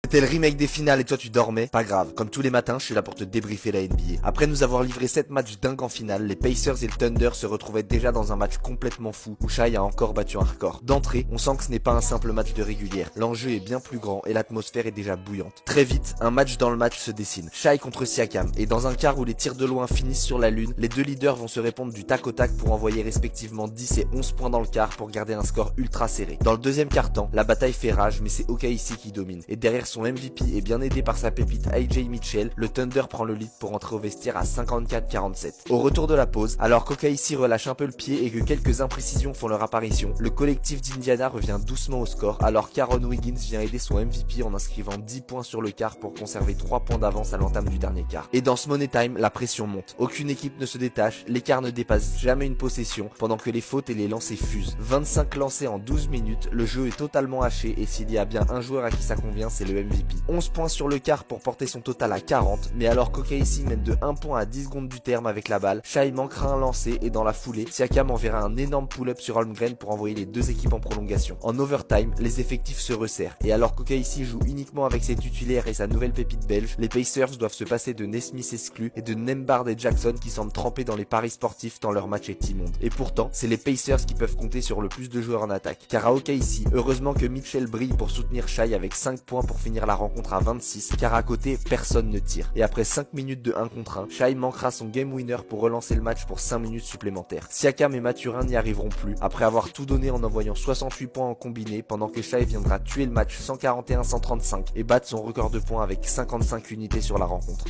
C'était le remake des finales et toi tu dormais? Pas grave, comme tous les matins, je suis là pour te débriefer la NBA. Après nous avoir livré 7 matchs dingues en finale, les Pacers et le Thunder se retrouvaient déjà dans un match complètement fou, où Shai a encore battu un record. D'entrée, on sent que ce n'est pas un simple match de régulière, l'enjeu est bien plus grand et l'atmosphère est déjà bouillante. Très vite, un match dans le match se dessine, Shai contre Siakam, et dans un quart où les tirs de loin finissent sur la lune, les deux leaders vont se répondre du tac au tac pour envoyer respectivement 10 et 11 points dans le quart pour garder un score ultra serré. Dans le deuxième quart-temps, la bataille fait rage, mais c'est OKC qui domine, et derrière son MVP et bien aidé par sa pépite AJ Mitchell, le Thunder prend le lead pour entrer au vestiaire à 54-47. Au retour de la pause, alors qu'OKC relâche un peu le pied et que quelques imprécisions font leur apparition, le collectif d'Indiana revient doucement au score alors qu'Aaron Wiggins vient aider son MVP en inscrivant 10 points sur le quart pour conserver 3 points d'avance à l'entame du dernier quart. Et dans ce Money Time, la pression monte. Aucune équipe ne se détache, l'écart ne dépasse jamais une possession pendant que les fautes et les lancers fusent. 25 lancés en 12 minutes, le jeu est totalement haché et s'il y a bien un joueur à qui ça convient, c'est le MVP. 11 points sur le quart pour porter son total à 40, mais alors qu'OKC mène de 1 point à 10 secondes du terme avec la balle, Shai manquera un lancer et dans la foulée, Siakam enverra un énorme pull-up sur Holmgren pour envoyer les deux équipes en prolongation. En overtime, les effectifs se resserrent et alors qu'OKC joue uniquement avec ses titulaires et sa nouvelle pépite belge, les Pacers doivent se passer de Nesmith exclu et de Nembhard et Jackson qui semblent trempés dans les paris sportifs tant leur match est immonde. Et pourtant, c'est les Pacers qui peuvent compter sur le plus de joueurs en attaque, car à OKC, heureusement que Mitchell brille pour soutenir Shai avec 5 points pour finir la rencontre à 26, car à côté, personne ne tire. Et après 5 minutes de 1 contre 1, Shai manquera son game winner pour relancer le match pour 5 minutes supplémentaires. Siakam et Mathurin n'y arriveront plus, après avoir tout donné en envoyant 68 points en combiné, pendant que Shai viendra tuer le match 141-135 et battre son record de points avec 55 unités sur la rencontre.